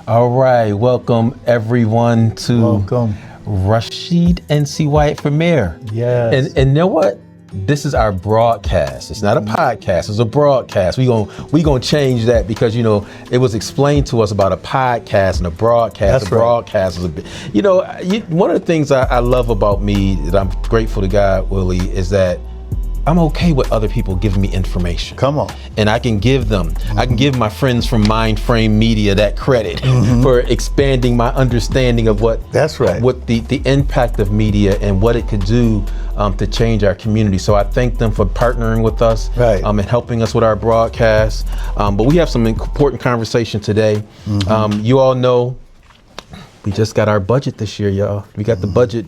All right, welcome everyone to Welcome. Rasheed NC Wyatt for Mayor. Yes. And you know what? This is our broadcast. It's not a podcast, it's a broadcast. We gonna change that because, it was explained to us about a podcast and a broadcast. That's a broadcast is a bit, one of the things I love about me that I'm grateful to God, Willie, is that I'm okay with other people giving me information. Come on. And I can give them, I can give my friends from Mind Frame Media that credit for expanding my understanding of what the impact of media and what it could do to change our community. So I thank them for partnering with us and helping us with our broadcast. But we have some important conversation today. You all know we just got our budget this year, y'all. We got the budget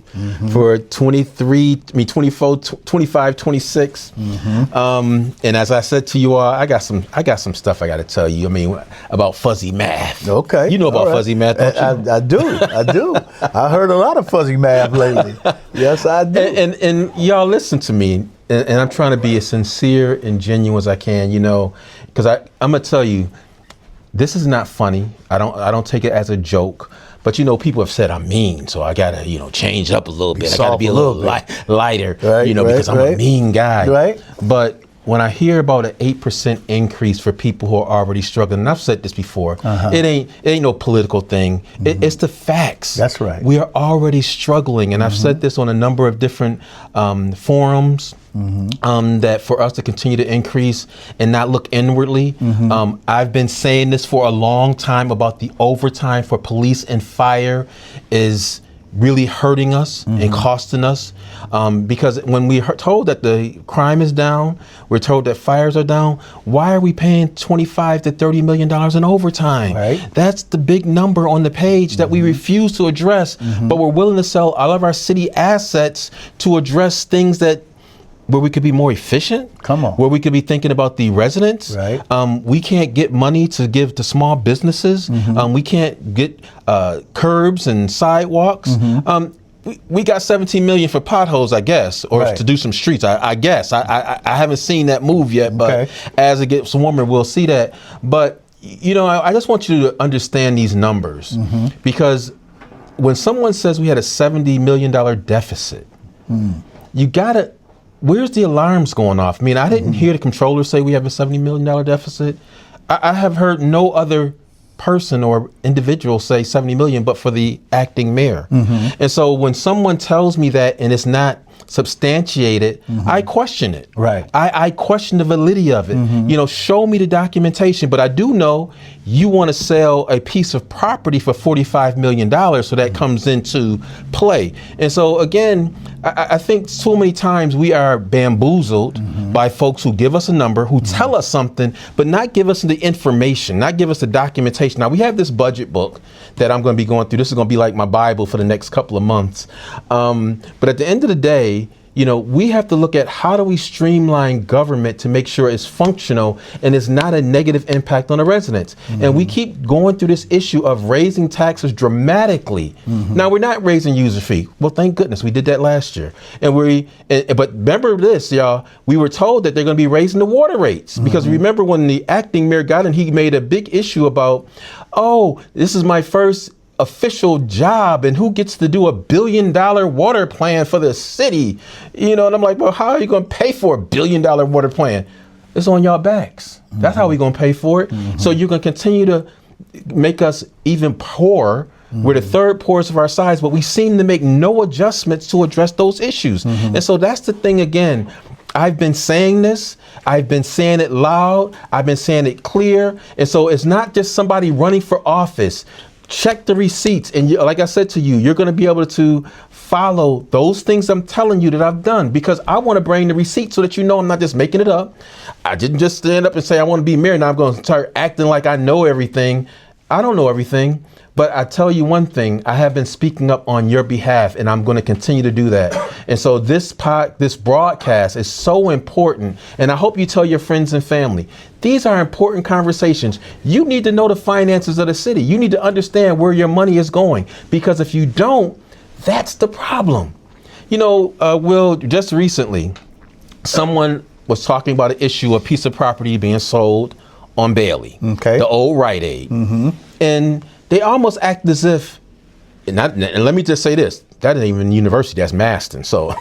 for 24, 25, 26. And as I said to you all, I got some stuff I got to tell you. I mean, about fuzzy math. Okay. You know about fuzzy math, don't you? I do. I heard a lot of fuzzy math lately. Yes, I do. And y'all listen to me. And I'm trying to be as sincere and genuine as I can, because I'm going to tell you, this is not funny. I don't take it as a joke. But people have said I'm mean, so I gotta change up a little bit. I gotta be a little lighter, because I'm a mean guy. Right. But when I hear about an 8% increase for people who are already struggling, and I've said this before, it ain't no political thing. It's the facts. That's right. We are already struggling, and I've said this on a number of different forums. That for us to continue to increase and not look inwardly. I've been saying this for a long time about the overtime for police and fire is really hurting us and costing us because when we're told that the crime is down, we're told that fires are down, why are we paying $25 to $30 million in overtime? Right. That's the big number on the page that we refuse to address, but we're willing to sell all of our city assets to address things where we could be more efficient. Come on. Where we could be thinking about the residents. Right. We can't get money to give to small businesses. We can't get curbs and sidewalks. We got 17 million for potholes, I guess, or to do some streets. I guess I haven't seen that move yet, but as it gets warmer, we'll see that. But I just want you to understand these numbers because when someone says we had a $70 million deficit, you gotta. Where's the alarms going off? I mean, I didn't hear the controller say we have a $70 million deficit. I have heard no other person or individual say 70 million, but for the acting mayor. And so when someone tells me that and it's not substantiated, I question it. Right. I question the validity of it. Show me the documentation, but I do know you want to sell a piece of property for $45 million, so that comes into play. And so again, I think so many times we are bamboozled by folks who give us a number, who tell us something, but not give us the information, not give us the documentation. Now we have this budget book that I'm going to be going through. This is going to be like my Bible for the next couple of months. But at the end of the day, we have to look at how do we streamline government to make sure it's functional and it's not a negative impact on the residents. And we keep going through this issue of raising taxes dramatically. Now we're not raising user fee. Well, thank goodness we did that last year. But remember this, y'all, we were told that they're going to be raising the water rates because remember when the acting mayor got in, he made a big issue about, oh, this is my first official job and who gets to do $1 billion water plan for the city, and I'm like, well, how are you going to pay for $1 billion water plan? It's on y'all backs. That's how we're going to pay for it. So you can continue to make us even poorer. We're the third poorest of our size, but we seem to make no adjustments to address those issues. And so that's the thing again. I've been saying this. I've been saying it loud. I've been saying it clear. And so it's not just somebody running for office. Check the receipts. And like I said to you, you're going to be able to follow those things I'm telling you that I've done because I want to bring the receipts so that I'm not just making it up. I didn't just stand up and say I want to be mayor. Now I'm going to start acting like I know everything. I don't know everything. But I tell you one thing, I have been speaking up on your behalf and I'm going to continue to do that. And so this broadcast is so important. And I hope you tell your friends and family. These are important conversations. You need to know the finances of the city. You need to understand where your money is going, because if you don't, that's the problem. Will, just recently, someone was talking about an issue, a piece of property being sold on Bailey, the old Rite Aid. And they almost act as if, and let me just say this, that ain't even university, that's Maston. So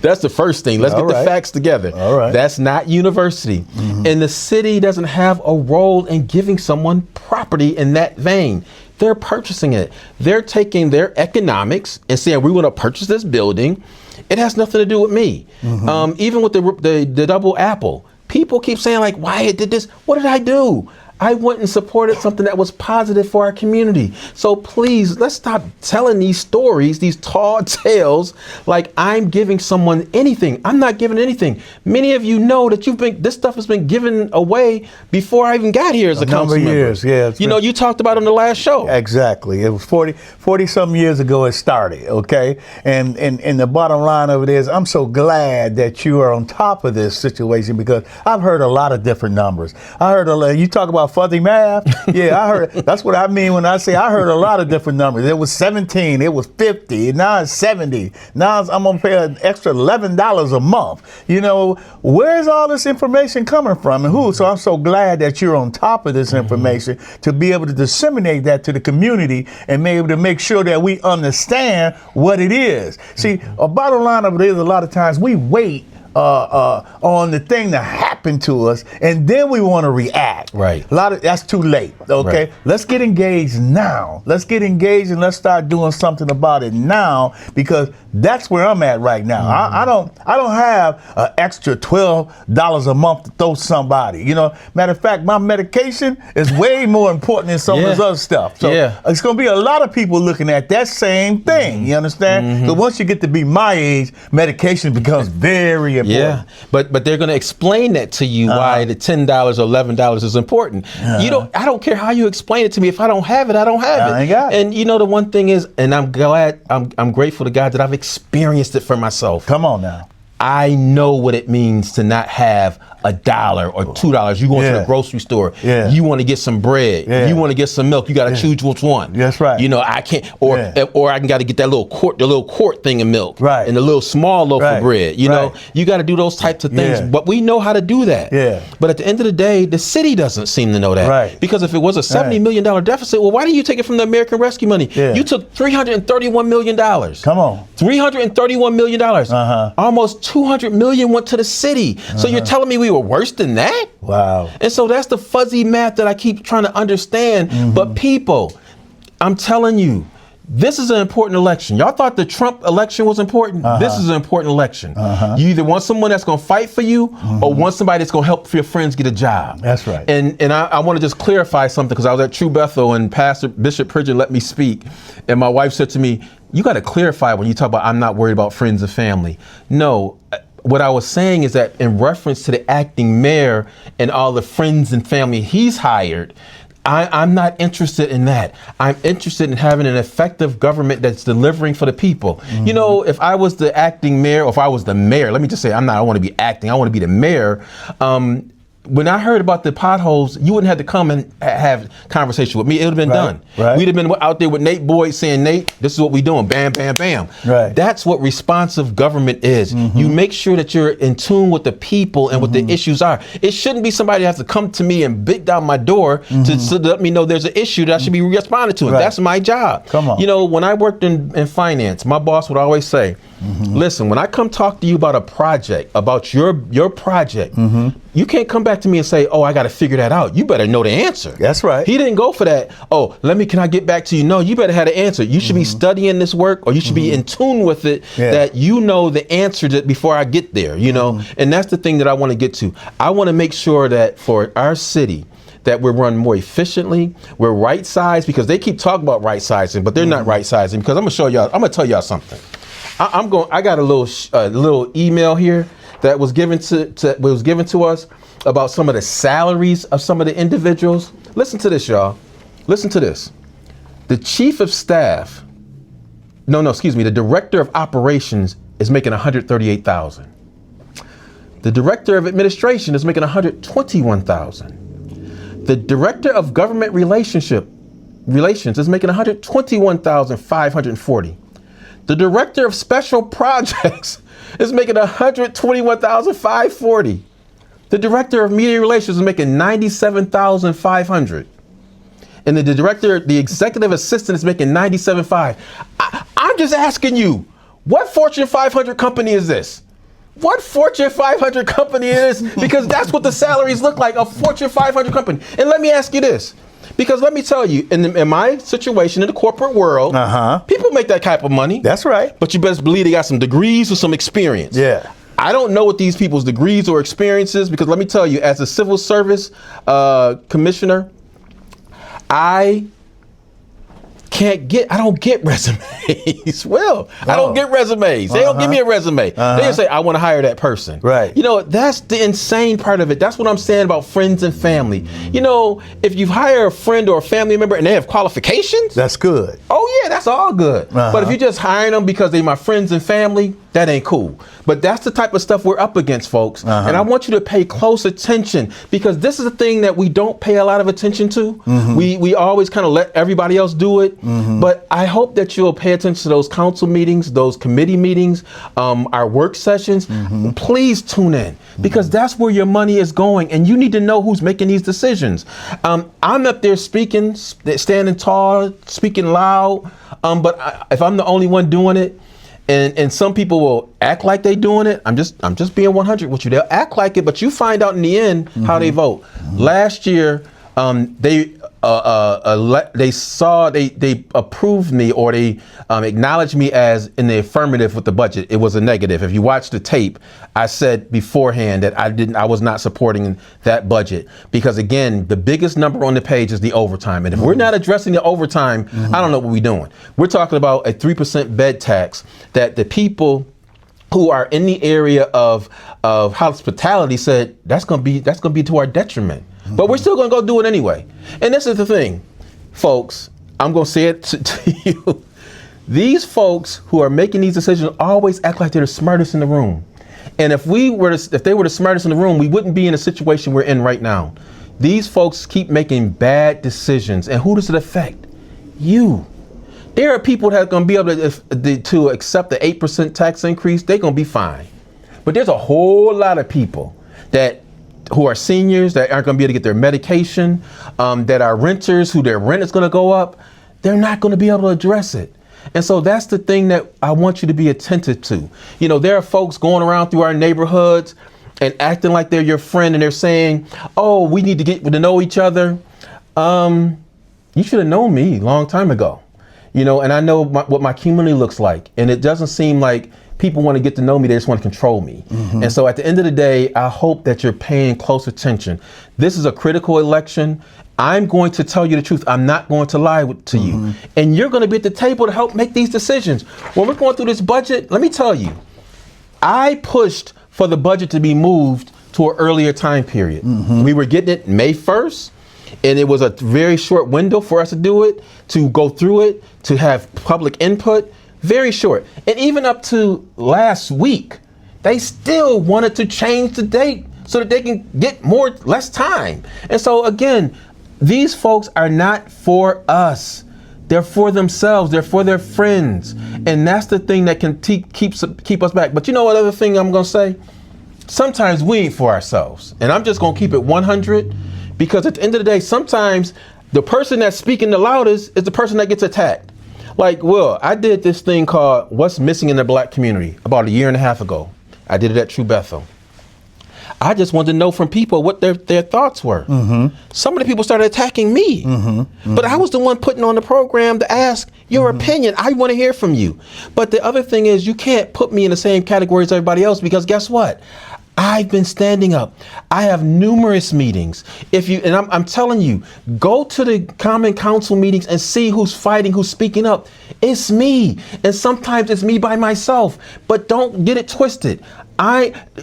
that's the first thing. Let's get the facts together. All right. That's not university. And the city doesn't have a role in giving someone property in that vein. They're purchasing it. They're taking their economics and saying, we want to purchase this building. It has nothing to do with me. Even with the double apple, people keep saying like, Wyatt did this. What did I do? I went and supported something that was positive for our community. So please, let's stop telling these stories, these tall tales, like I'm giving someone anything. I'm not giving anything. Many of you know that this stuff has been given away before I even got here as a council member. Years, yeah. You talked about it on the last show. Exactly. It was 40 some years ago it started, okay? And the bottom line of it is, I'm so glad that you are on top of this situation, because I've heard a lot of different numbers. I heard you talk about fuzzy math. Yeah, I heard. That's what I mean when I say I heard a lot of different numbers. It was 17, it was 50, now it's 70. Now I'm gonna pay an extra $11 a month. You know, where's all this information coming from and who? So I'm so glad that you're on top of this information to be able to disseminate that to the community and be able to make sure that we understand what it is. See, a bottom line of it is, a lot of times we wait on the thing to happen to us, and then we want to react. Right. That's too late. Okay. Right. Let's get engaged now. Let's get engaged and let's start doing something about it now, because that's where I'm at right now. I don't have an extra $12 a month to throw somebody. You know, matter of fact, my medication is way more important than some of this other stuff. So it's going to be a lot of people looking at that same thing. You understand? But once you get to be my age, medication becomes very important. Yeah, but they're going to explain that to you why the $10 or $11 is important. I don't care how you explain it to me. If I don't have it, I don't have it. I ain't got it. And you know, the one thing is, and I'm glad, I'm grateful to God that I've experienced it for myself. Come on now. I know what it means to not have $1 or $2. You go into the grocery store. You want to get some bread. You want to get some milk. You got to choose which one. That's right. You know, I can't, or I got to get that little quart thing of milk. Right. And the little small loaf of bread. You know, you got to do those types of things. But we know how to do that. But at the end of the day, the city doesn't seem to know that. Right. Because if it was a $70 million deficit, well, why didn't you take it from the American Rescue money? You took $331 million. Come on. $331 million. Almost $200 million went to the city. So you're telling me we were worse than that? Wow. And so that's the fuzzy math that I keep trying to understand. But people, I'm telling you, this is an important election. Y'all thought the Trump election was important? This is an important election. You either want someone that's going to fight for you or want somebody that's going to help your friends get a job. That's right. And I want to just clarify something, because I was at True Bethel and Bishop Pridgen let me speak. And my wife said to me, you got to clarify when you talk about I'm not worried about friends and family. No. What I was saying is that in reference to the acting mayor and all the friends and family he's hired, I'm not interested in that. I'm interested in having an effective government that's delivering for the people. You know, if I was the acting mayor, or if I was the mayor, let me just say, I want to be acting, I want to be the mayor. When I heard about the potholes, you wouldn't have to come and have conversation with me. It would have been done. We'd have been out there with Nate Boyd saying, Nate, this is what we're doing. Bam, bam, bam. That's what responsive government is. You make sure that you're in tune with the people and what the issues are. It shouldn't be somebody that has to come to me and beat down my door to let me know there's an issue that I should be responding to. That's my job. Come on. You know, when I worked in finance, my boss would always say, listen, when I come talk to you about a project, about your project, you can't come back to me and say, oh, I got to figure that out. You better know the answer. That's right. He didn't go for that. Oh, can I get back to you? No, you better have the answer. You should be studying this work, or you should be in tune with it, that you know the answer to before I get there, you know? And that's the thing that I want to get to. I want to make sure that for our city, that we're run more efficiently, we're right sized, because they keep talking about right sizing, but they're not right sizing, because I'm gonna tell y'all something. I got a little email here that was given to us about some of the salaries of some of the individuals. Listen to this, y'all. Listen to this. The chief of staff, the director of operations is making $138,000. The director of administration is making $121,000. The director of government relations is making $121,540. The director of special projects is making $121,540. The director of media relations is making $97,500. and the director, the executive assistant is making $97.5. I'm just asking you, what Fortune 500 company is this? What Fortune 500 company is? Because that's what the salaries look like, a Fortune 500 company. And let me ask you this, because let me tell you, in my situation in the corporate world, people make that type of money. That's right. But you best believe they got some degrees or some experience. Yeah. I don't know what these people's degrees or experiences, because let me tell you, as a civil service commissioner, I don't get resumes. I don't get resumes. They don't give me a resume. They just say, I want to hire that person. Right. You know, that's the insane part of it. That's what I'm saying about friends and family. You know, if you hire a friend or a family member and they have qualifications, that's good. Oh yeah, that's all good. But if you're just hiring them because they're my friends and family, that ain't cool. But that's the type of stuff we're up against, folks. And I want you to pay close attention, because this is the thing that we don't pay a lot of attention to. We always kind of let everybody else do it. But I hope that you'll pay attention to those council meetings, those committee meetings, our work sessions. Please tune in, because that's where your money is going, and you need to know who's making these decisions. I'm up there speaking, standing tall, speaking loud, but if I'm the only one doing it, and some people will act like they doing it, I'm just being 100 with you. They'll act like it, but you find out in the end how they vote. Last year, they approved me, or they acknowledged me as in the affirmative with the budget. It was a negative. If you watch the tape, I said beforehand that I was not supporting that budget, because again, the biggest number on the page is the overtime. And if we're not addressing the overtime, I don't know what we're doing. We're talking about a 3% bed tax that the people who are in the area of hospitality said that's going to be to our detriment. But we're still going to go do it anyway. And this is the thing, folks, I'm going to say it to you. These folks who are making these decisions always act like they're the smartest in the room. And if they were the smartest in the room, we wouldn't be in the situation we're in right now. These folks keep making bad decisions. And who does it affect? You. There are people that are going to be able to accept the 8% tax increase. They're going to be fine. But there's a whole lot of people who are seniors that aren't going to be able to get their medication, that are renters who their rent is going to go up. They're not going to be able to address it. And so that's the thing that I want you to be attentive to. You know, there are folks going around through our neighborhoods and acting like they're your friend, and they're saying, oh, we need to get to know each other. You should have known me a long time ago. You know, and I know what my community looks like, and it doesn't seem like people want to get to know me. They just want to control me. And so at the end of the day, I hope that you're paying close attention. This is a critical election. I'm going to tell you the truth. I'm not going to lie to you. And you're going to be at the table to help make these decisions. When we're going through this budget, let me tell you, I pushed for the budget to be moved to an earlier time period. We were getting it May 1st. And it was a very short window for us to do it, to go through it, to have public input. Very short. And even up to last week, they still wanted to change the date so that they can get less time. And so again, these folks are not for us. They're for themselves. They're for their friends. And that's the thing that can keep us back. But you know what other thing I'm going to say? Sometimes we ain't for ourselves. And I'm just going to keep it 100. Because at the end of the day, sometimes the person that's speaking the loudest is the person that gets attacked. Like, well, I did this thing called What's Missing in the Black Community about a year and a half ago. I did it at True Bethel. I just wanted to know from people what their thoughts were. Some of the people started attacking me. But I was the one putting on the program to ask your opinion. I want to hear from you. But the other thing is, you can't put me in the same category as everybody else, because guess what? I've been standing up. I have numerous meetings. I'm telling you, go to the Common Council meetings and see who's fighting, who's speaking up. It's me. And sometimes it's me by myself. But don't get it twisted.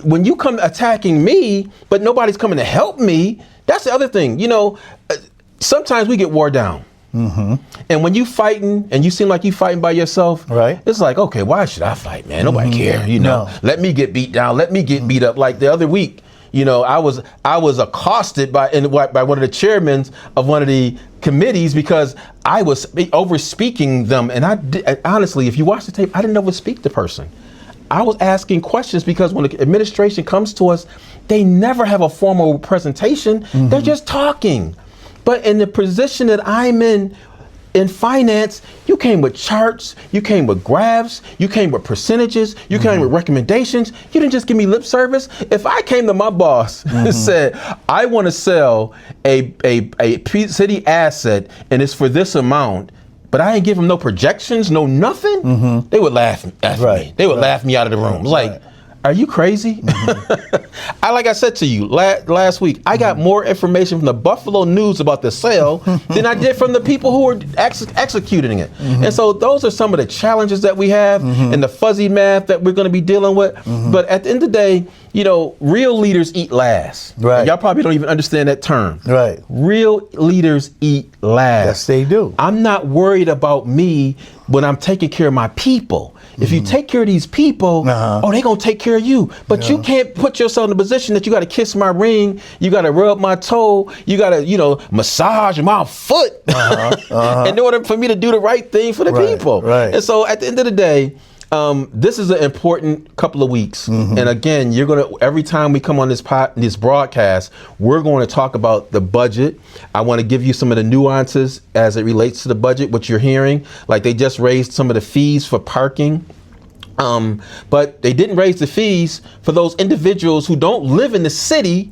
When you come attacking me, but nobody's coming to help me, that's the other thing. You know, sometimes we get wore down. And when you fighting and you seem like you fighting by yourself, right? It's like, okay, why should I fight, man? Nobody care, you know. Let me get beat down. Let me get beat up. Like the other week, you know, I was accosted by one of the chairmen of one of the committees because I was over speaking them. And honestly, if you watch the tape, I didn't over speak the person. I was asking questions because when the administration comes to us, they never have a formal presentation. They're just talking. But in the position that I'm in finance, you came with charts, you came with graphs, you came with percentages, you came with recommendations. You didn't just give me lip service. If I came to my boss and said, I want to sell a city asset and it's for this amount, but I ain't give them no projections, no nothing, they would laugh at me. They would laugh me out of the room. It's like, are you crazy? Like I said to you last week, I got more information from the Buffalo News about the sale than I did from the people who were executing it. And so those are some of the challenges that we have and the fuzzy math that we're going to be dealing with. But at the end of the day, you know, real leaders eat last. Right. Y'all probably don't even understand that term. Right. Real leaders eat last. Yes, they do. I'm not worried about me when I'm taking care of my people. If you take care of these people, oh, they're going to take care of you. But you can't put yourself in a position that you got to kiss my ring, you got to rub my toe, you got to, you know, massage my foot in order for me to do the right thing for the people. Right. And so at the end of the day, this is an important couple of weeks. And again, you're going to, every time we come on this broadcast, we're going to talk about the budget. I want to give you some of the nuances as it relates to the budget, what you're hearing. Like they just raised some of the fees for parking. But they didn't raise the fees for those individuals who don't live in the city,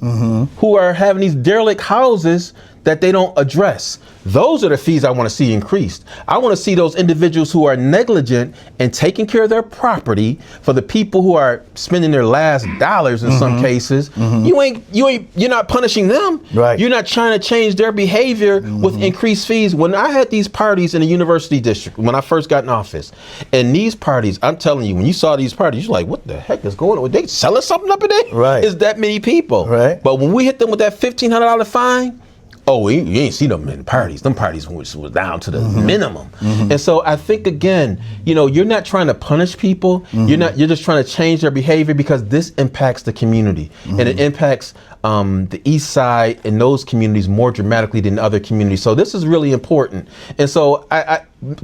who are having these derelict houses that they don't address. Those are the fees I want to see increased. I want to see those individuals who are negligent and taking care of their property for the people who are spending their last dollars in some cases. You're not punishing them. Right. You're not trying to change their behavior with increased fees. When I had these parties in the university district, when I first got in office, and these parties, I'm telling you, when you saw these parties, you're like, what the heck is going on? They selling something up in there? Right. It's that many people. Right. But when we hit them with that $1,500 fine, oh, you ain't see them in parties. Them parties was down to the minimum. And so I think, again, you know, you're not trying to punish people. You're just trying to change their behavior because this impacts the community. And it impacts the East Side and those communities more dramatically than other communities. So this is really important. And so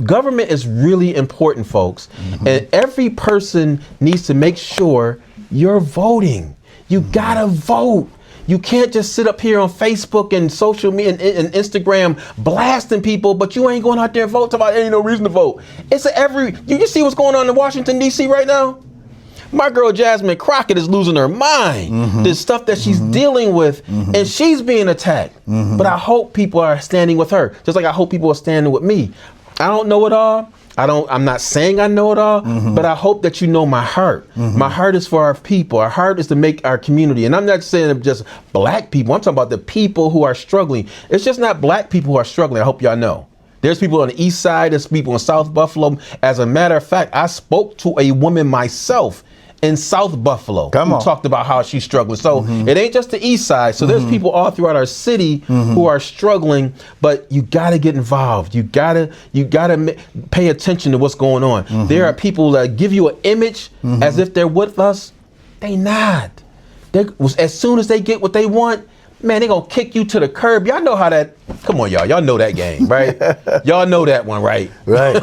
government is really important, folks. And every person needs to make sure you're voting. You gotta vote. You can't just sit up here on Facebook and social media and Instagram blasting people, but you ain't going out there and vote. Talking about ain't no reason to vote. You see what's going on in Washington, D.C. right now? My girl Jasmine Crockett is losing her mind. The stuff that she's dealing with, and she's being attacked. But I hope people are standing with her, just like I hope people are standing with me. I don't know it all. I'm not saying I know it all, but I hope that you know my heart. My heart is for our people. Our heart is to make our community. And I'm not saying just black people. I'm talking about the people who are struggling. It's just not black people who are struggling. I hope y'all know. There's people on the East Side. There's people in South Buffalo. As a matter of fact, I spoke to a woman myself in South Buffalo who talked about how she's struggling. So it ain't just the East Side. So there's people all throughout our city who are struggling, but you got to get involved. You got to pay attention to what's going on. There are people that give you an image as if they're with us. They not. As soon as they get what they want, man, they gonna kick you to the curb. Y'all know how that, come on, y'all know that game, right? Y'all know that one, right? Right.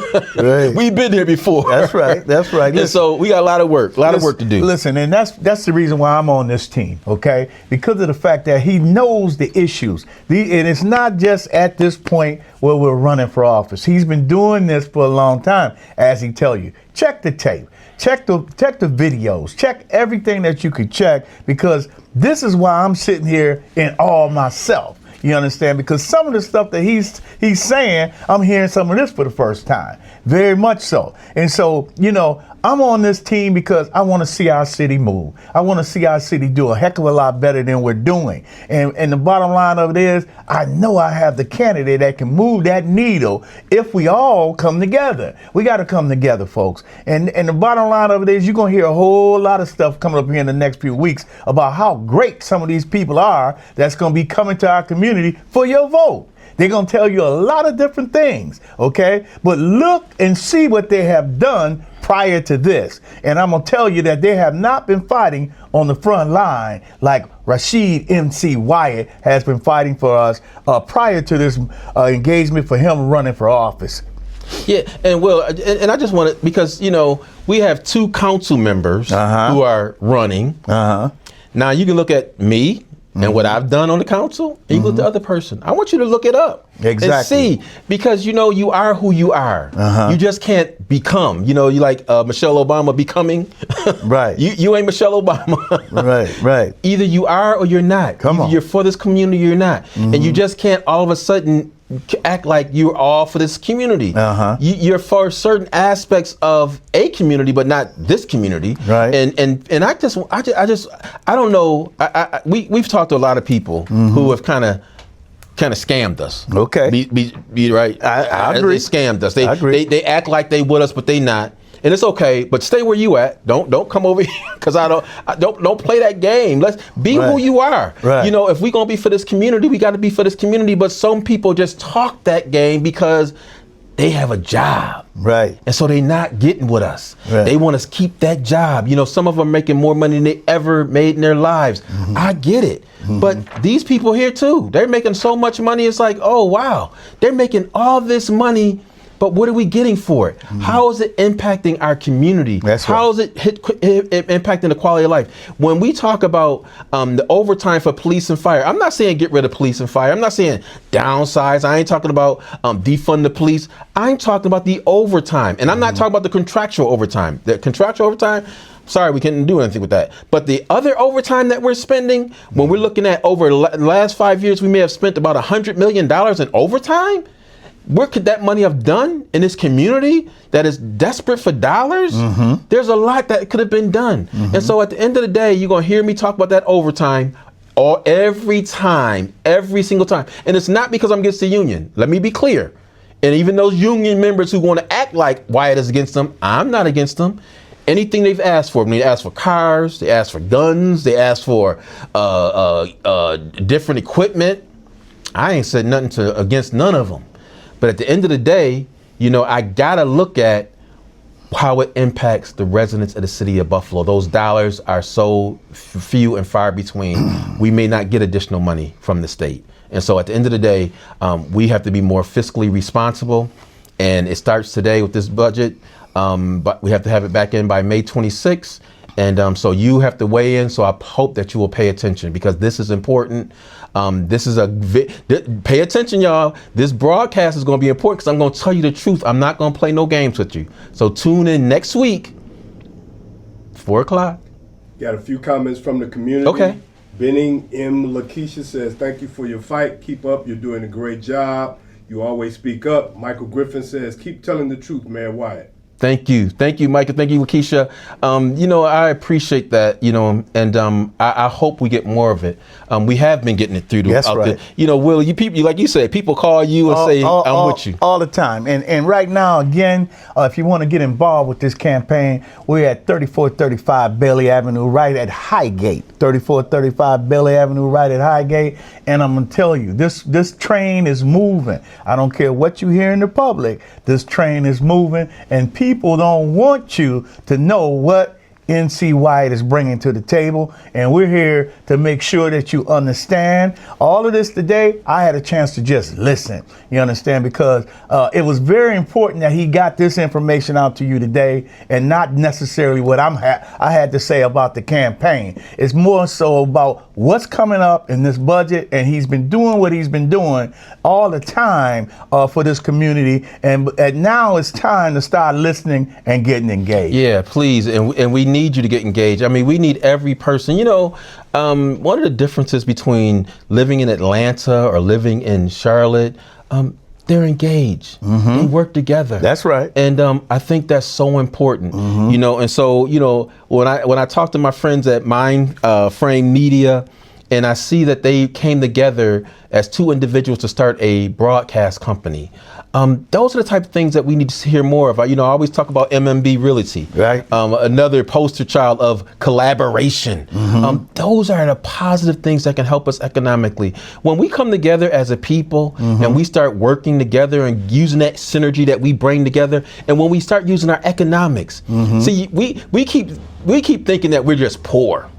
We've been there before. That's right. And so we got a lot of work to do. Listen, and that's the reason why I'm on this team, okay? Because of the fact that he knows the issues. And it's not just at this point where we're running for office. He's been doing this for a long time, as he tell you. Check the tape. Check the videos. Check everything that you could check, because this is why I'm sitting here in awe myself. You understand? Because some of the stuff that he's saying, I'm hearing some of this for the first time. Very much so. And so, you know, I'm on this team because I want to see our city move. I want to see our city do a heck of a lot better than we're doing. And the bottom line of it is, I know I have the candidate that can move that needle if we all come together. We got to come together, folks. And the bottom line of it is, you're going to hear a whole lot of stuff coming up here in the next few weeks about how great some of these people are that's going to be coming to our community for your vote. They're going to tell you a lot of different things, okay? But look and see what they have done prior to this. And I'm going to tell you that they have not been fighting on the front line like Rasheed MC Wyatt has been fighting for us prior to this engagement for him running for office. Yeah, and well, and I just want to, because, you know, we have 2 council members who are running. Now you can look at me and what I've done on the council equals the other person. I want you to look it up and see, because you are who you are. You just can't become. You like Michelle Obama becoming. Right. You ain't Michelle Obama. Right. Either you are or you're not. Come on. You're for this community or you're not, and you just can't all of a sudden act like you're all for this community. You're for certain aspects of a community, but not this community. Right. And I don't know. We've talked to a lot of people who have kind of scammed us. Okay. Be right. I agree. They scammed us. I agree. They act like they with us, but they not. And it's okay, but stay where you at. Don't come over here, because I don't play that game. Let's be who you are. Right. If we're gonna be for this community, we got to be for this community. But some people just talk that game because they have a job. Right. And so they not getting with us. Right. They want to keep that job. Some of them are making more money than they ever made in their lives. I get it. But these people here too, they're making so much money. It's like, oh wow, they're making all this money. But what are we getting for it? How is it impacting our community? How is it impacting the quality of life? When we talk about the overtime for police and fire, I'm not saying get rid of police and fire. I'm not saying downsize. I ain't talking about defund the police. I'm talking about the overtime. And I'm not talking about the contractual overtime. The contractual overtime, sorry, we can't do anything with that. But the other overtime that we're spending, when we're looking at over the last 5 years, we may have spent about $100 million in overtime. Where could that money have done in this community that is desperate for dollars? There's a lot that could have been done. And so at the end of the day, you're going to hear me talk about that overtime every time, every single time. And it's not because I'm against the union. Let me be clear. And even those union members who want to act like Wyatt is against them, I'm not against them. Anything they've asked for, they asked for cars, they asked for guns, they asked for different equipment. I ain't said nothing against none of them. But at the end of the day, I gotta look at how it impacts the residents of the city of Buffalo. Those dollars are so few and far between. We may not get additional money from the state. And so at the end of the day, we have to be more fiscally responsible. And it starts today with this budget, but we have to have it back in by May 26th. And so you have to weigh in. So I hope that you will pay attention, because this is important. This is pay attention, y'all. This broadcast is going to be important, because I'm going to tell you the truth. I'm not going to play no games with you. So tune in next week, 4 o'clock. Got a few comments from the community. Okay. Benning M. Lakeisha says, thank you for your fight. Keep up. You're doing a great job. You always speak up. Michael Griffin says, keep telling the truth, man, Wyatt. Thank you, Michael. Thank you, Lakeisha. I appreciate that. And I hope we get more of it. We have been getting it through the. That's right. Will, people, like you said, people call you and say, "I'm with you." All the time. And right now, again, if you want to get involved with this campaign, we're at 3435 Bailey Avenue, right at Highgate. 3435 Bailey Avenue, right at Highgate. And I'm gonna tell you, this train is moving. I don't care what you hear in the public. This train is moving, and people don't want you to know what NC Wyatt is bringing to the table, and we're here to make sure that you understand all of this today. I had a chance to just listen, you understand, because it was very important that he got this information out to you today, and not necessarily what I had to say about the campaign. It's more so about what's coming up in this budget, and he's been doing what he's been doing all the time for this community, and now it's time to start listening and getting engaged. Yeah, please, and we need you to get engaged. I mean, we need every person. One of the differences between living in Atlanta or living in Charlotte, they're engaged. They work together. That's right. And I think that's so important. And so when I talk to my friends at Mind Frame Media, and I see that they came together as two individuals to start a broadcast company. Those are the type of things that we need to hear more of. I always talk about MMB Realty, right? Another poster child of collaboration. Those are the positive things that can help us economically. When we come together as a people and we start working together and using that synergy that we bring together, and when we start using our economics, see, we keep thinking that we're just poor.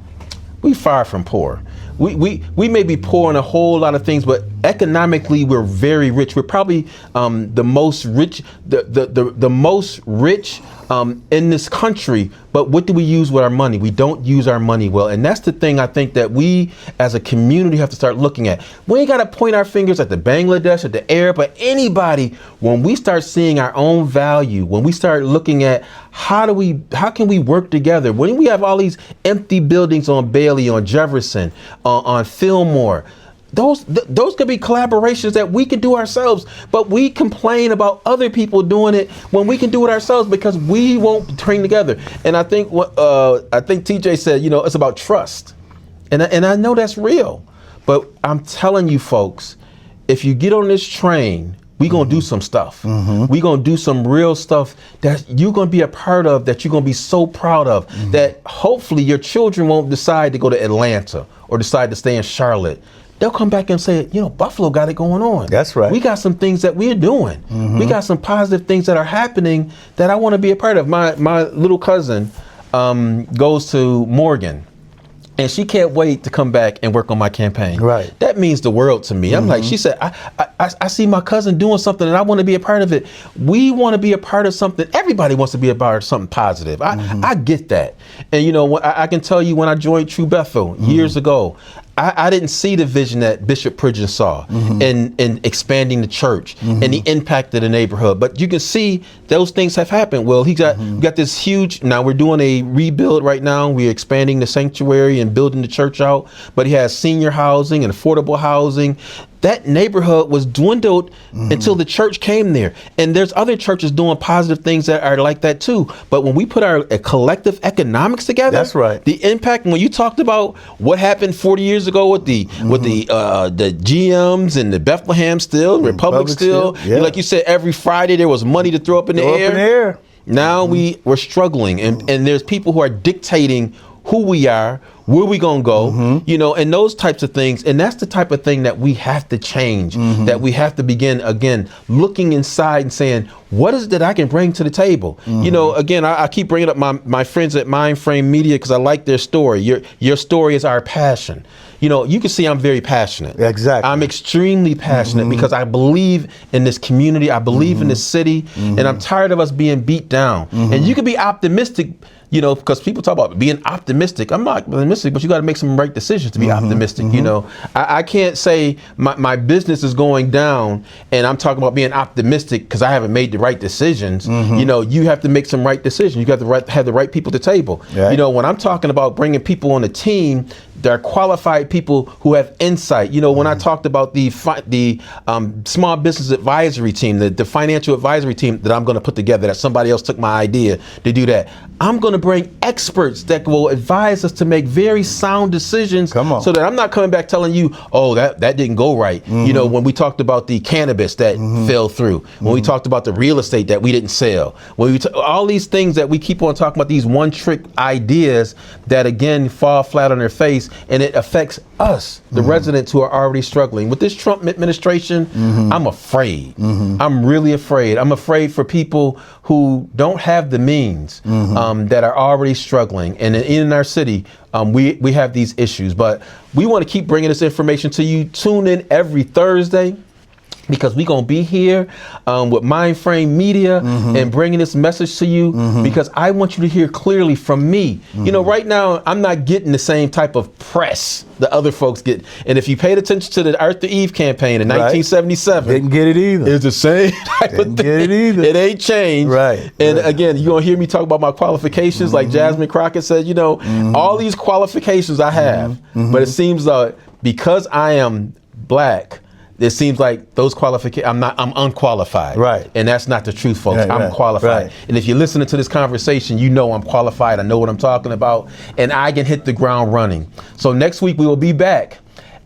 We far from poor. We may be poor in a whole lot of things, but Economically, we're very rich. We're probably the most rich, the most rich in this country. But what do we use with our money? We don't use our money well. And that's the thing I think that we as a community have to start looking at. We ain't got to point our fingers at the Bangladesh, at the Arab, but anybody. When we start seeing our own value, when we start looking at how can we work together? When we have all these empty buildings on Bailey, on Jefferson, on Fillmore, those could be collaborations that we could do ourselves, but we complain about other people doing it when we can do it ourselves because we won't train together. And I think TJ said, it's about trust, and I know that's real, but I'm telling you folks, if you get on this train, we gonna do some stuff. We gonna do some real stuff that you're gonna be a part of, that you're gonna be so proud of, that hopefully your children won't decide to go to Atlanta or decide to stay in Charlotte. They'll come back and say, Buffalo got it going on. That's right. We got some things that we're doing. We got some positive things that are happening that I want to be a part of. My little cousin goes to Morgan. And she can't wait to come back and work on my campaign. Right. That means the world to me. I'm like, she said, I see my cousin doing something and I want to be a part of it. We want to be a part of something. Everybody wants to be a part of something positive. I get that. And I can tell you when I joined True Bethel years ago, I didn't see the vision that Bishop Pridgeon saw in expanding the church and the impact of the neighborhood. But you can see those things have happened. Well, we got this huge, now we're doing a rebuild right now. We're expanding the sanctuary and building the church out. But he has senior housing and affordable housing. That neighborhood was dwindled until the church came there. And there's other churches doing positive things that are like that too. But when we put our collective economics together, that's right. The impact, when you talked about what happened 40 years ago with the GMs and the Bethlehem Steel, Republic Steel, yeah. Like you said, every Friday there was money to throw up in the air. Now we're struggling, and there's people who are dictating who we are, where we gonna go, and those types of things. And that's the type of thing that we have to change, that we have to begin, again, looking inside and saying, what is it that I can bring to the table? Again, I keep bringing up my friends at Mindframe Media because I like their story. Your story is our passion. You can see I'm very passionate. Exactly. I'm extremely passionate because I believe in this community. I believe in this city, and I'm tired of us being beat down. And you can be optimistic, because people talk about being optimistic. I'm not optimistic, but you got to make some right decisions to be optimistic. I can't say my business is going down and I'm talking about being optimistic because I haven't made the right decisions. You have to make some right decisions. You got to have the right people at the table. Right. When I'm talking about bringing people on a team, they're qualified people who have insight. When I talked about the small business advisory team, the financial advisory team that I'm going to put together, that somebody else took my idea to do that. I'm going to bring experts that will advise us to make very sound decisions. So that I'm not coming back telling you, oh, that didn't go right. When we talked about the cannabis that fell through, when we talked about the real estate that we didn't sell, when we all these things that we keep on talking about, these one trick ideas that again fall flat on their face, and it affects us, the residents who are already struggling. With this Trump administration, I'm afraid. I'm really afraid. I'm afraid for people who don't have the means, that are already struggling. And in our city, we have these issues. But we want to keep bringing this information to you. Tune in every Thursday, because we're going to be here with Mindframe Media and bringing this message to you, because I want you to hear clearly from me. Right now, I'm not getting the same type of press that other folks get. And if you paid attention to the Earth to Eve campaign in 1977, didn't get it either. It's the same type of thing. Get it either. It ain't changed. Right. And again, you're going to hear me talk about my qualifications, like Jasmine Crockett said, all these qualifications I have, but it seems like because I am black, it seems like those qualifications, I'm unqualified. Right. And that's not the truth, folks. I'm qualified. And if you're listening to this conversation, I'm qualified. I know what I'm talking about. And I can hit the ground running. So next week, we will be back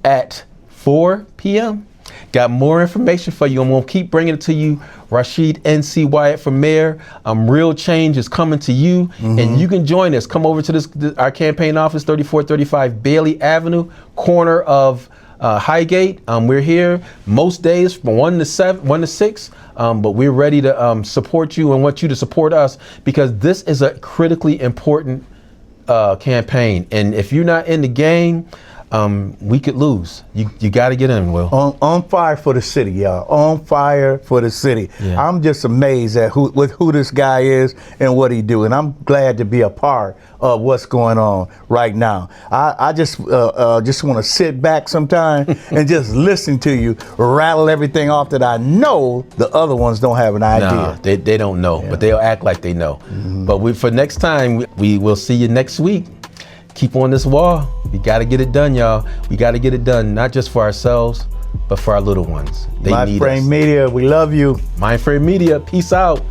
at 4 p.m. Got more information for you, and we'll keep bringing it to you. Rasheed N.C. Wyatt for mayor. Real change is coming to you, and you can join us. Come over to our campaign office, 3435 Bailey Avenue, corner of Highgate. We're here most days from 1 to 6, but we're ready to support you and want you to support us, because this is a critically important campaign. And if you're not in the game, we could lose. You got to get in, Will. On fire for the city, y'all. On fire for the city. Yeah. I'm just amazed at who this guy is and what he do, and I'm glad to be a part of what's going on right now. I just want to sit back sometime and just listen to you rattle everything off that I know the other ones don't have an idea. No, they don't know, but they'll act like they know. Mm-hmm. But for next time, we will see you next week. Keep on this wall. We got to get it done, y'all. We got to get it done, not just for ourselves, but for our little ones. They need us. Mindframe Media, we love you. Mindframe Media, peace out.